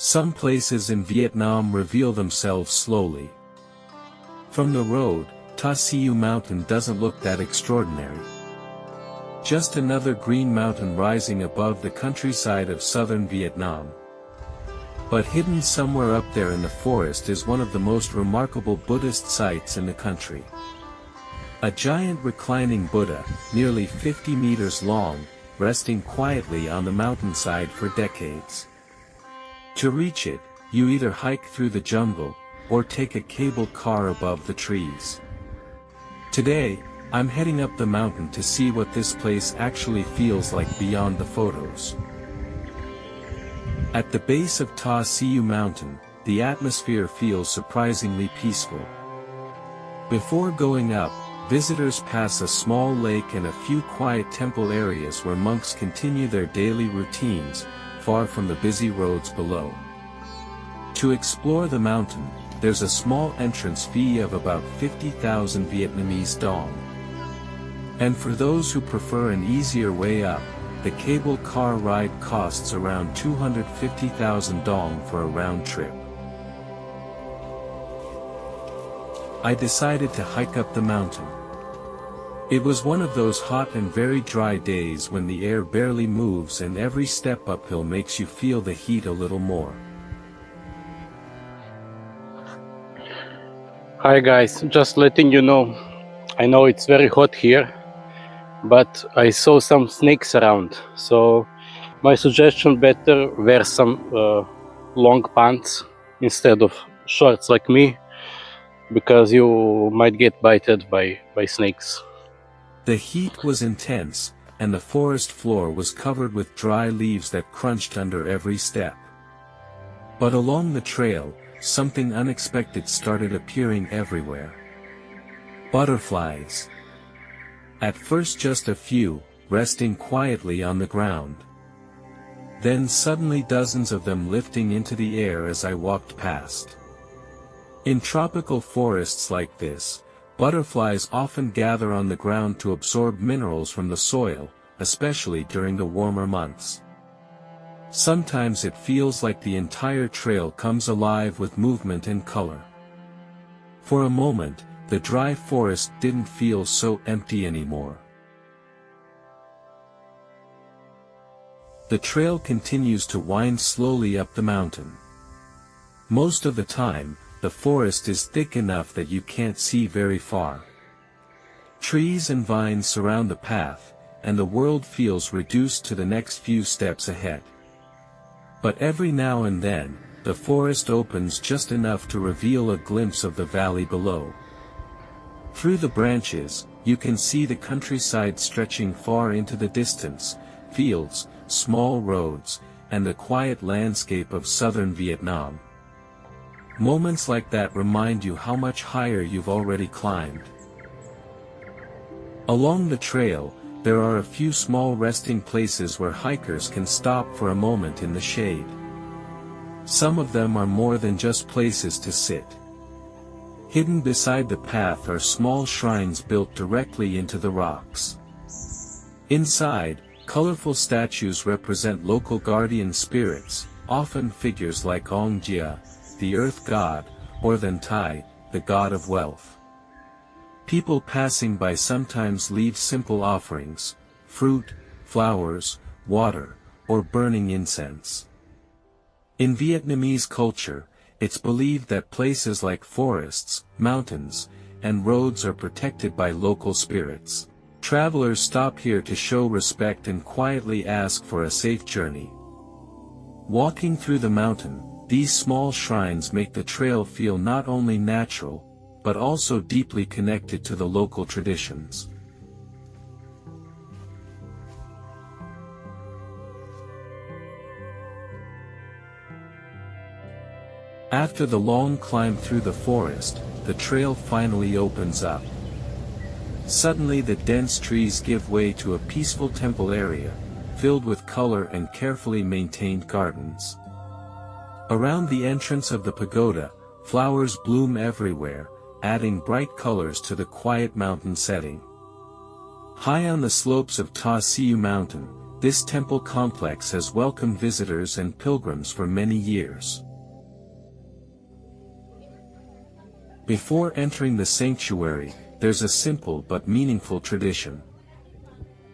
Some places in Vietnam reveal themselves slowly. From the road, Ta Siu Mountain doesn't look that extraordinary. Just another green mountain rising above the countryside of southern Vietnam. But hidden somewhere up there in the forest is one of the most remarkable Buddhist sites in the country. A giant reclining Buddha, nearly 50 meters long, resting quietly on the mountainside for decades. To reach it, you either hike through the jungle, or take a cable car above the trees. Today, I'm heading up the mountain to see what this place actually feels like beyond the photos. At the base of Ta Siu Mountain, the atmosphere feels surprisingly peaceful. Before going up, visitors pass a small lake and a few quiet temple areas where monks continue their daily routines, far from the busy roads below. To explore the mountain, there's a small entrance fee of about 50,000 Vietnamese dong. And for those who prefer an easier way up, the cable car ride costs around 250,000 dong for a round trip. I decided to hike up the mountain. It was one of those hot and very dry days when the air barely moves and every step uphill makes you feel the heat a little more. Hi guys, just letting you know, I know it's very hot here, but I saw some snakes around, so my suggestion, better wear some long pants instead of shorts like me, because you might get bited by snakes. The heat was intense, and the forest floor was covered with dry leaves that crunched under every step. But along the trail, something unexpected started appearing everywhere. Butterflies. At first just a few, resting quietly on the ground. Then suddenly dozens of them lifting into the air as I walked past. In tropical forests like this, butterflies often gather on the ground to absorb minerals from the soil, especially during the warmer months. Sometimes it feels like the entire trail comes alive with movement and color. For a moment, the dry forest didn't feel so empty anymore. The trail continues to wind slowly up the mountain. Most of the time, the forest is thick enough that you can't see very far. Trees and vines surround the path, and the world feels reduced to the next few steps ahead. But every now and then, the forest opens just enough to reveal a glimpse of the valley below. Through the branches, you can see the countryside stretching far into the distance, fields, small roads, and the quiet landscape of southern Vietnam. Moments like that remind you how much higher you've already climbed. Along the trail, there are a few small resting places where hikers can stop for a moment in the shade. Some of them are more than just places to sit. Hidden beside the path are small shrines built directly into the rocks. Inside, colorful statues represent local guardian spirits, often figures like Ong Jia, the earth god, or Than Tai, the god of wealth. People passing by sometimes leave simple offerings, fruit, flowers, water, or burning incense. In Vietnamese culture, it's believed that places like forests, mountains, and roads are protected by local spirits. Travelers stop here to show respect and quietly ask for a safe journey. Walking through the mountain, these small shrines make the trail feel not only natural, but also deeply connected to the local traditions. After the long climb through the forest, the trail finally opens up. Suddenly the dense trees give way to a peaceful temple area, filled with color and carefully maintained gardens. Around the entrance of the pagoda, flowers bloom everywhere, adding bright colors to the quiet mountain setting. High on the slopes of Ta Siu Mountain, this temple complex has welcomed visitors and pilgrims for many years. Before entering the sanctuary, there's a simple but meaningful tradition.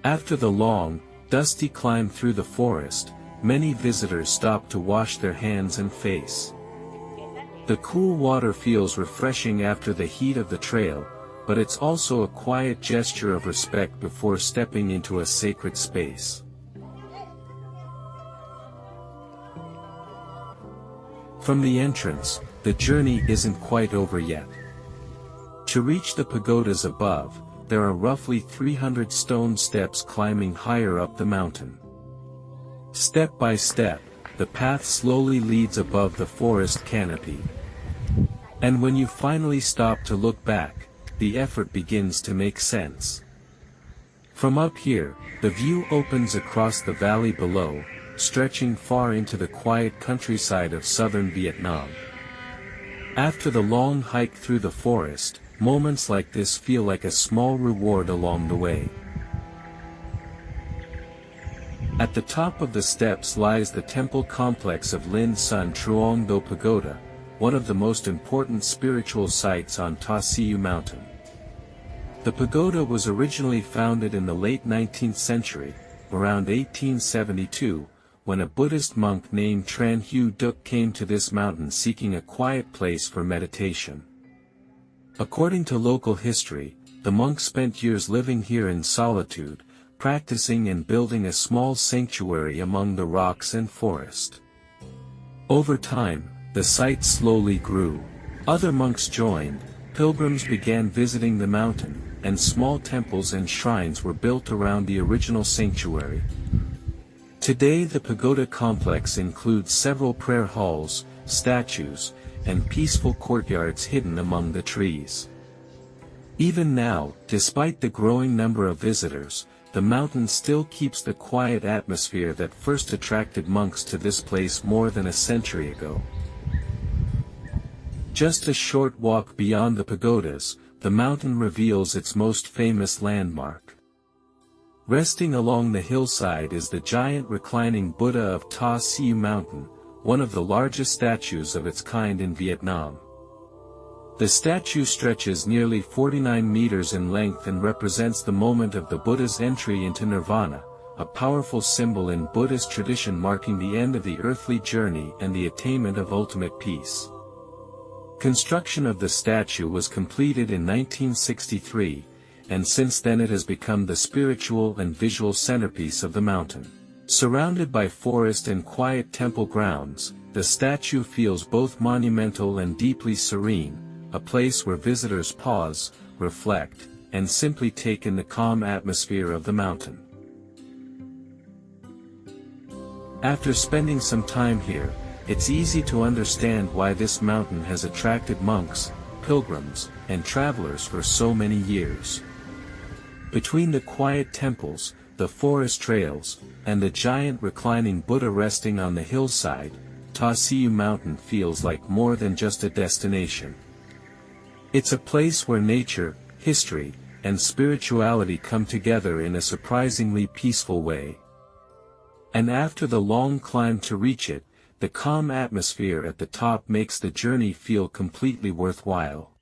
After the long, dusty climb through the forest, many visitors stop to wash their hands and face. The cool water feels refreshing after the heat of the trail, but it's also a quiet gesture of respect before stepping into a sacred space. From the entrance, the journey isn't quite over yet. To reach the pagodas above, there are roughly 300 stone steps climbing higher up the mountain. Step by step, the path slowly leads above the forest canopy. And when you finally stop to look back, the effort begins to make sense. From up here, the view opens across the valley below, stretching far into the quiet countryside of southern Vietnam. After the long hike through the forest, moments like this feel like a small reward along the way. At the top of the steps lies the temple complex of Linh Son Truong Do Pagoda, one of the most important spiritual sites on Ta Siu Mountain. The pagoda was originally founded in the late 19th century, around 1872, when a Buddhist monk named Tran Hu Duk came to this mountain seeking a quiet place for meditation. According to local history, the monk spent years living here in solitude, practicing and building a small sanctuary among the rocks and forest. Over time, the site slowly grew. Other monks joined, pilgrims began visiting the mountain, and small temples and shrines were built around the original sanctuary. Today the pagoda complex includes several prayer halls, statues, and peaceful courtyards hidden among the trees. Even now, despite the growing number of visitors, the mountain still keeps the quiet atmosphere that first attracted monks to this place more than a century ago. Just a short walk beyond the pagodas, the mountain reveals its most famous landmark. Resting along the hillside is the giant reclining Buddha of Ta Siu Mountain, one of the largest statues of its kind in Vietnam. The statue stretches nearly 49 meters in length and represents the moment of the Buddha's entry into nirvana, a powerful symbol in Buddhist tradition marking the end of the earthly journey and the attainment of ultimate peace. Construction of the statue was completed in 1963, and since then it has become the spiritual and visual centerpiece of the mountain. Surrounded by forest and quiet temple grounds, the statue feels both monumental and deeply serene, a place where visitors pause, reflect, and simply take in the calm atmosphere of the mountain. After spending some time here, it's easy to understand why this mountain has attracted monks, pilgrims, and travelers for so many years. Between the quiet temples, the forest trails, and the giant reclining Buddha resting on the hillside, Ta Siu Mountain feels like more than just a destination. It's a place where nature, history, and spirituality come together in a surprisingly peaceful way. And after the long climb to reach it, the calm atmosphere at the top makes the journey feel completely worthwhile.